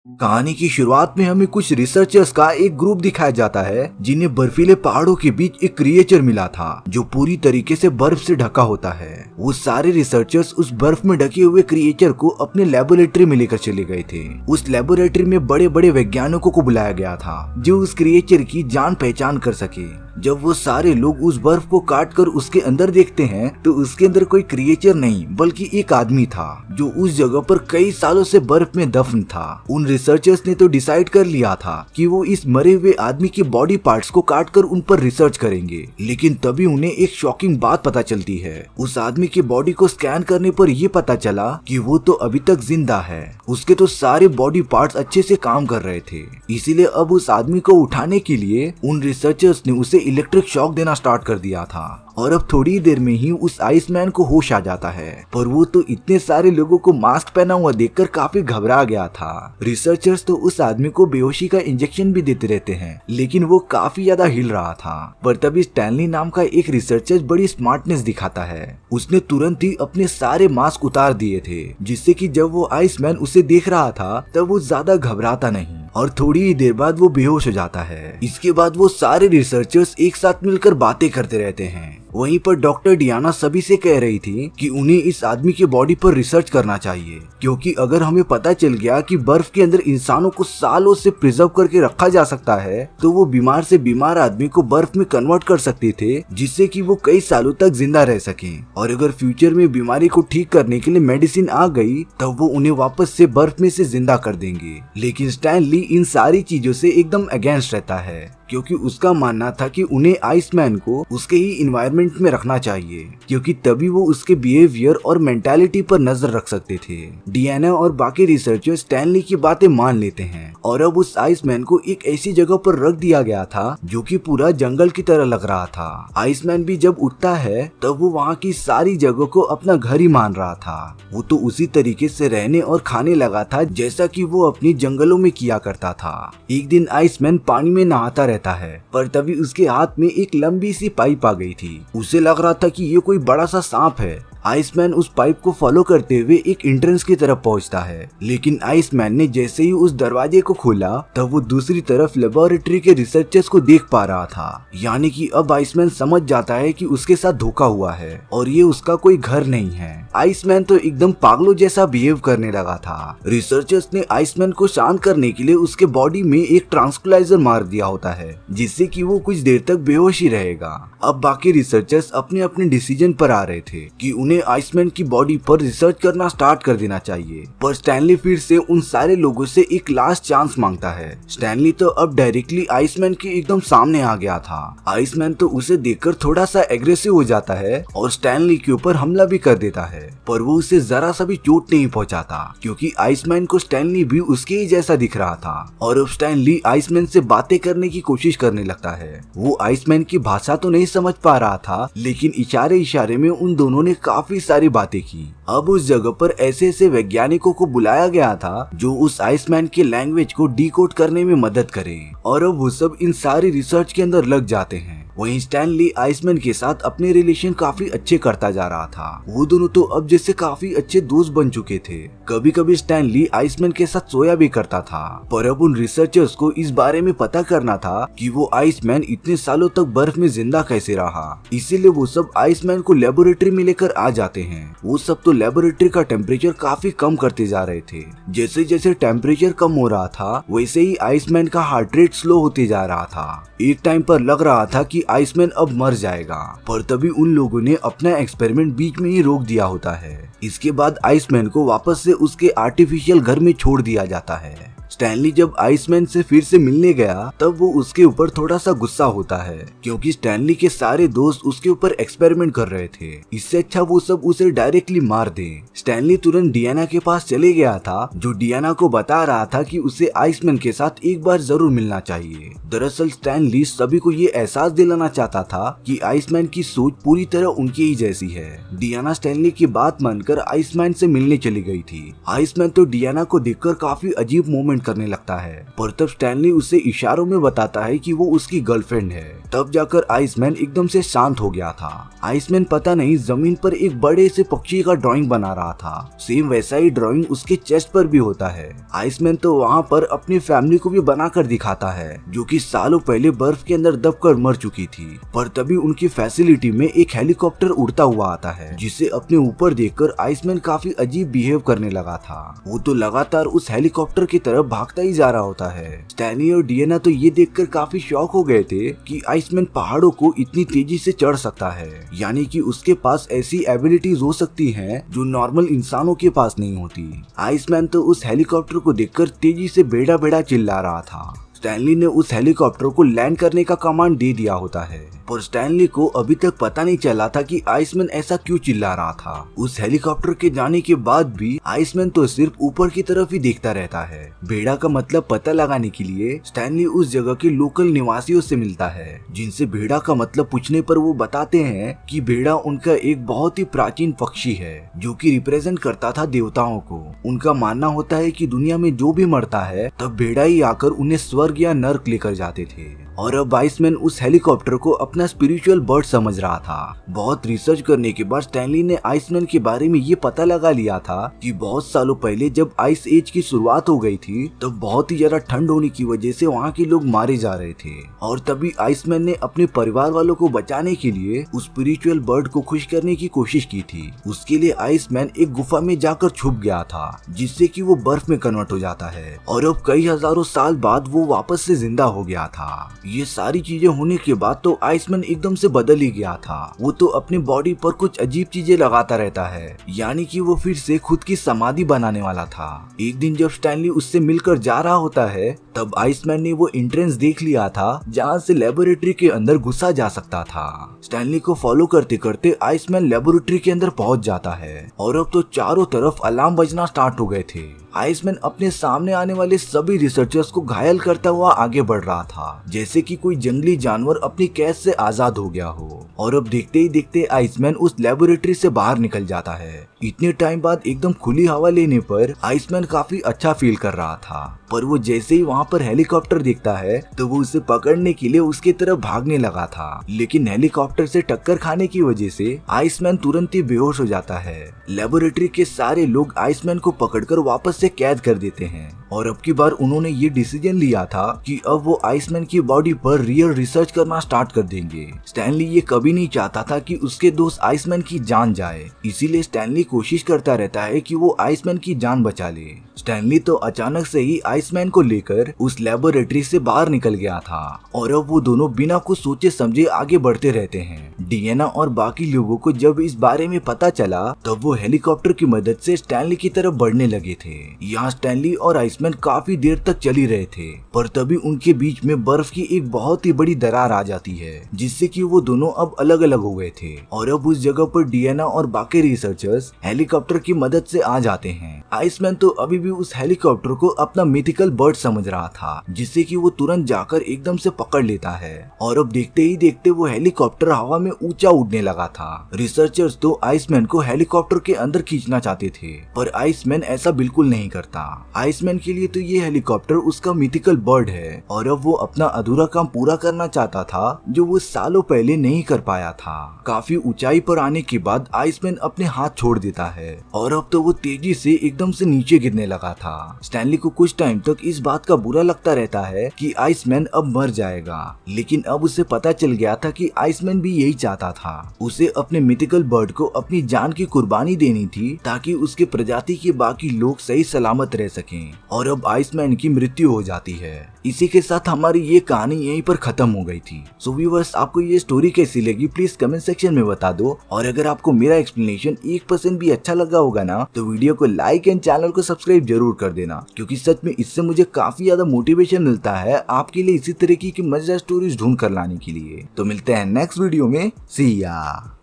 कहानी की शुरुआत में हमें कुछ रिसर्चर्स का एक ग्रुप दिखाया जाता है जिन्हें बर्फीले पहाड़ों के बीच एक क्रिएचर मिला था जो पूरी तरीके से बर्फ से ढका होता है। वो सारे रिसर्चर्स उस बर्फ में ढके हुए क्रिएचर को अपने लेबोरेटरी में लेकर चले गए थे। उस लेबोरेटरी में बड़े बड़े वैज्ञानिकों को बुलाया गया था जो उस क्रिएचर की जान पहचान कर सके। जब वो सारे लोग उस बर्फ को काट कर उसके अंदर देखते हैं तो उसके अंदर कोई क्रिएचर नहीं बल्कि एक आदमी था जो उस जगह पर कई सालों से बर्फ में दफन था। उन रिसर्चर्स ने तो डिसाइड कर लिया था कि वो इस मरे हुए आदमी के बॉडी पार्ट्स को काट कर उन पर रिसर्च करेंगे, लेकिन तभी उन्हें एक शॉकिंग बात पता चलती है। उस आदमी के बॉडी को स्कैन करने पर यह पता चला कि वो तो अभी तक जिंदा है। उसके तो सारे बॉडी पार्ट्स अच्छे से काम कर रहे थे, इसीलिए अब उस आदमी को उठाने के लिए उन रिसर्चर्स ने उसे इलेक्ट्रिक शॉक देना स्टार्ट कर दिया था और अब थोड़ी देर में ही उस आइसमैन को होश आ जाता है। पर वो तो इतने सारे लोगों को मास्क पहना हुआ देखकर काफी घबरा गया था। रिसर्चर्स तो उस आदमी को बेहोशी का इंजेक्शन भी देते रहते हैं, लेकिन वो काफी ज्यादा हिल रहा था। पर तभी स्टैनली नाम का एक रिसर्चर बड़ी स्मार्टनेस दिखाता है। उसने तुरंत ही अपने सारे मास्क उतार दिए थे, जिससे कि जब वो आइसमैन उसे देख रहा था तब वो ज्यादा घबराता नहीं और थोड़ी ही देर बाद वो बेहोश हो जाता है। इसके बाद वो सारे रिसर्चर्स एक साथ मिलकर बातें करते रहते हैं। वहीं पर डॉक्टर डियाना सभी से कह रही थी कि उन्हें इस आदमी के बॉडी पर रिसर्च करना चाहिए, क्योंकि अगर हमें पता चल गया कि बर्फ के अंदर इंसानों को सालों से प्रिजर्व करके रखा जा सकता है तो वो बीमार से बीमार आदमी को बर्फ में कन्वर्ट कर सकते थे, जिससे कि वो कई सालों तक जिंदा रह सके। और अगर फ्यूचर में बीमारी को ठीक करने के लिए मेडिसिन आ गई तब वो उन्हें वापस से बर्फ में से जिंदा कर देंगे। लेकिन स्टैनली इन सारी चीजों से एकदम अगेंस्ट रहता है, क्योंकि उसका मानना था कि उन्हें आइसमैन को उसके ही इन्वायरमेंट में रखना चाहिए, क्योंकि तभी वो उसके बिहेवियर और मेंटालिटी पर नजर रख सकते थे। डियाना और बाकी रिसर्चर स्टैनली की बातें मान लेते हैं और अब उस आइसमैन को एक ऐसी जगह पर रख दिया गया था जो कि पूरा जंगल की तरह लग रहा था। आइसमैन भी जब उठता है तब वो वहाँ की सारी जगह को अपना घर ही मान रहा था। वो तो उसी तरीके से रहने और खाने लगा था जैसा कि वो अपनी जंगलों में किया करता था। एक दिन आइसमैन पानी में नहाता रहता है, पर तभी उसके हाथ में एक लंबी सी पाइप आ गई थी। उसे लग रहा था कि ये कोई बड़ा सा सांप है। आइसमैन उस पाइप को फॉलो करते हुए एक एंट्रेंस की तरफ पहुंचता है, लेकिन आइसमैन ने जैसे ही उस दरवाजे को खोला तब वो दूसरी तरफ लेबोरेटरी के रिसर्चर्स को देख पा रहा था। यानी कि अब आइसमैन समझ जाता है कि उसके साथ धोखा हुआ है और ये उसका कोई घर नहीं है। आइसमैन तो एकदम पागलों जैसा बिहेव करने लगा था। रिसर्चर्स ने आइसमैन को शांत करने के लिए उसके बॉडी में एक ट्रांसक्विलाइजर मार दिया होता है, जिससे कि वो कुछ देर तक बेहोश ही रहेगा। अब बाकी रिसर्चर्स अपने अपने डिसीजन पर आ रहे थे कि उन्हें आइसमैन की बॉडी पर रिसर्च करना स्टार्ट कर देना चाहिए। पर स्टैनली फिर से उन सारे लोगों से एक लास्ट चांस मांगता है। स्टैनली तो अब डायरेक्टली आइसमैन के एकदम सामने आ गया था। आइसमैन तो उसे देखकर थोड़ा सा एग्रेसिव हो जाता है और स्टैनली के ऊपर हमला भी कर देता है, पर वो उसे जरा सा भी चोट नहीं पहुंचाता, क्योंकि आइसमैन को स्टैनली भी उसके ही जैसा दिख रहा था। और अब स्टैनली आइसमैन से बातें करने की कोशिश करने लगता है। वो आइसमैन की भाषा तो नहीं समझ पा रहा था, लेकिन इशारे इशारे में उन दोनों ने काफी सारी बातें की। अब उस जगह पर ऐसे ऐसे वैज्ञानिकों को बुलाया गया था जो उस आइसमैन के लैंग्वेज को डिकोड करने में मदद करे, और अब वो सब इन सारी रिसर्च के अंदर लग जाते हैं। वहीं स्टैनली आइसमैन के साथ अपने रिलेशन काफी अच्छे करता जा रहा था। वो दोनों तो अब जैसे काफी अच्छे दोस्त बन चुके थे। कभी कभी स्टैनली आइसमैन के साथ सोया भी करता था, पर अब उन रिसर्चर्स को इस बारे में पता करना था कि वो आइसमैन इतने सालों तक बर्फ में जिंदा कैसे रहा। इसीलिए वो सब आइसमैन को लेबोरेटरी में लेकर आ जाते हैं। वो सब तो लेबोरेटरी का टेम्परेचर काफी कम करते जा रहे थे। जैसे जैसे टेम्परेचर कम हो रहा था वैसे ही आइसमैन का हार्ट रेट स्लो होते जा रहा था। एक टाइम पर लग रहा था कि आइसमैन अब मर जाएगा, पर तभी उन लोगों ने अपना एक्सपेरिमेंट बीच में ही रोक दिया होता है। इसके बाद आइसमैन को वापस से उसके आर्टिफिशियल घर में छोड़ दिया जाता है। स्टैनली जब आइसमैन से फिर से मिलने गया तब वो उसके ऊपर थोड़ा सा गुस्सा होता है, क्योंकि स्टैनली के सारे दोस्त उसके ऊपर एक्सपेरिमेंट कर रहे थे। इससे अच्छा वो सब उसे डायरेक्टली मार दे। स्टैनली तुरंत डियाना के पास चले गया था, जो डियाना को बता रहा था कि उसे आइसमैन के साथ एक बार जरूर मिलना चाहिए। दरअसल स्टैनली सभी को ये एहसास दिलाना चाहता था कि आइसमैन की सोच पूरी तरह उनकी ही जैसी है। डियाना स्टैनली की बात मानकर आइसमैन से मिलने चली गई थी। आइसमैन तो डियाना को देखकर काफी अजीब मोमेंट करने लगता है, पर तब स्टैनली उसे इशारों में बताता है कि वो उसकी गर्लफ्रेंड है। तब जाकर आइसमैन एकदम से शांत हो गया था। आइसमैन पता नहीं जमीन पर एक बड़े से पक्षी का ड्राइंग बना रहा था। सेम वैसा ही ड्राइंग उसके चेस्ट पर भी होता है। आइसमैन तो वहाँ पर अपनी फैमिली को भी बनाकर दिखाता है, जो कि सालों पहले बर्फ के अंदर दबकर मर चुकी थी। पर तभी उनकी फैसिलिटी में एक हेलीकॉप्टर उड़ता हुआ आता है, जिसे अपने ऊपर देखकर आइसमैन काफी अजीब बिहेव करने लगा था। वो तो लगातार उस हेलीकॉप्टर की तरफ भागता ही जा रहा होता है। स्टैनली और डिएना तो ये देखकर काफी शॉक हो गए थे कि आइसमैन पहाड़ों को इतनी तेजी से चढ़ सकता है, यानी कि उसके पास ऐसी एबिलिटीज हो सकती हैं जो नॉर्मल इंसानों के पास नहीं होती। आइसमैन तो उस हेलीकॉप्टर को देखकर तेजी से बेड़ा बेड़ा चिल्ला रहा था। स्टैनली ने उस हेलीकॉप्टर को लैंड करने का कमांड दे दिया होता है, पर स्टैनली को अभी तक पता नहीं चला था कि आइसमैन ऐसा क्यों चिल्ला रहा था। उस हेलीकॉप्टर के जाने के बाद भी आइसमैन तो सिर्फ ऊपर की तरफ ही देखता रहता है। बेड़ा का मतलब पता लगाने के लिए स्टैनली उस जगह के लोकल निवासियों से मिलता है, जिनसे बेड़ा का मतलब पूछने पर वो बताते हैं कि बेड़ा उनका एक बहुत ही प्राचीन पक्षी है, जो कि रिप्रेजेंट करता था देवताओं को। उनका मानना होता है कि दुनिया में जो भी मरता है तब बेड़ा ही आकर उन्हें स्वर्ग या नर्क लेकर जाते थे। और अब आइसमैन उस हेलीकॉप्टर को अपना स्पिरिचुअल बर्ड समझ रहा था। बहुत रिसर्च करने के बाद स्टैनली ने आइसमैन के बारे में ये पता लगा लिया था कि बहुत सालों पहले जब आइस एज की शुरुआत हो गई थी तब बहुत ही ज्यादा ठंड होने की वजह से वहाँ के लोग मारे जा रहे थे, और तभी आइसमैन ने अपने परिवार वालों को बचाने के लिए उस स्पिरिचुअल बर्ड को खुश करने की कोशिश की थी। उसके लिए आइसमैन एक गुफा में जाकर छुप गया था, जिससे कि वो बर्फ में कन्वर्ट हो जाता है, और अब कई हजारों साल बाद वो वापस से जिंदा हो गया था। ये सारी चीजें होने के बाद तो आइसमैन एकदम से बदल ही गया था। वो तो अपनी बॉडी पर कुछ अजीब चीजें लगाता रहता है, यानी कि वो फिर से खुद की समाधि बनाने वाला था। एक दिन जब स्टैनली उससे मिलकर जा रहा होता है तब आइसमैन ने वो एंट्रेंस देख लिया था जहाँ से लेबोरेटरी के अंदर घुसा जा सकता था। स्टैनली को फॉलो करते करते आइसमैन लेबोरेटरी के अंदर पहुंच जाता है, और अब तो चारों तरफ अलार्म बजना स्टार्ट हो गए थे। आइसमैन अपने सामने आने वाले सभी रिसर्चर्स को घायल करता हुआ आगे बढ़ रहा था, जैसे कि कोई जंगली जानवर अपनी कैद से आजाद हो गया हो। और अब देखते ही देखते आइसमैन उस लेबोरेटरी से बाहर निकल जाता है। इतने टाइम बाद एकदम खुली हवा लेने पर आइसमैन काफी अच्छा फील कर रहा था, पर वो जैसे ही वहाँ पर हेलीकॉप्टर दिखता है तो वो उसे पकड़ने के लिए उसकी तरफ भागने लगा था, लेकिन हेलीकॉप्टर से टक्कर खाने की वजह से आइसमैन तुरंत ही बेहोश हो जाता है। लेबोरेटरी के सारे लोग आइसमैन को पकड़कर वापस से कैद कर देते हैं, और अब की बार उन्होंने ये डिसीजन लिया था कि अब वो आइसमैन की बॉडी पर रियल रिसर्च करना स्टार्ट कर देंगे। स्टैनली ये कभी नहीं चाहता था कि उसके दोस्त आइसमैन की जान जाए, इसीलिए स्टैनली कोशिश करता रहता है कि वो आइसमैन की जान बचा ले। स्टैनली तो अचानक से ही आइसमैन को लेकर उस लेबोरेटरी से बाहर निकल गया था, और अब वो दोनों बिना कुछ सोचे समझे आगे बढ़ते रहते हैं। डिएना और बाकी लोगों को जब इस बारे में पता चला तब वो हेलीकॉप्टर की मदद से स्टैनली की तरफ बढ़ने लगे थे। यहाँ स्टैनली और आइसमैन काफी देर तक चल ही रहे थे, पर तभी उनके बीच में बर्फ की एक बहुत ही बड़ी दरार आ जाती है, जिससे कि वो दोनों अब अलग अलग हो गए थे। और अब उस जगह पर डिएना और बाकी रिसर्चर्स हेलीकॉप्टर की मदद से आ जाते हैं। आइसमैन तो अभी भी उस हेलीकॉप्टर को अपना मिथिकल बर्ड समझ रहा था, जिससे कि वो तुरंत जाकर एकदम से पकड़ लेता है, और अब देखते ही देखते वो हेलीकॉप्टर हवा में ऊंचा उड़ने लगा था। रिसर्चर्स तो आइसमैन को हेलीकॉप्टर के अंदर खींचना चाहते थे, पर आइसमैन ऐसा बिल्कुल नहीं करता। आइसमैन के लिए तो ये हेलीकॉप्टर उसका मिथिकल बर्ड है, और अब वो अपना अधूरा काम पूरा करना चाहता था जो वो सालों पहले नहीं कर पाया था। काफी ऊंचाई पर आने के बाद आइसमैन अपने हाथ छोड़ देता है, और अब तो वो तेजी से एकदम से नीचे गिरने लगा था। स्टैनली को कुछ टाइम तक इस बात का बुरा लगता रहता है कि आइसमैन अब मर जाएगा, लेकिन अब उसे पता चल गया था कि आइसमैन भी यही चाहता था। उसे अपने मिथिकल बर्ड को अपनी जान की कुर्बानी देनी थी ताकि उसके प्रजाति के बाकी लोग सही सलामत रह सकें, और अब आइसमैन की मृत्यु हो जाती है। इसी के साथ हमारी ये कहानी यहीं पर खत्म हो गई थी। सो व्यूअर्स, आपको ये स्टोरी कैसी लगी प्लीज कमेंट सेक्शन में बता दो, और अगर आपको मेरा एक्सप्लेनेशन 1% भी अच्छा लगा होगा ना तो वीडियो को लाइक एंड चैनल को सब्सक्राइब जरूर कर देना, क्योंकि सच में इससे मुझे काफी ज्यादा मोटिवेशन मिलता है आपके लिए इसी तरीके की मजेदार स्टोरीज ढूंढ कर लाने के लिए। तो मिलते हैं नेक्स्ट वीडियो में, सी या।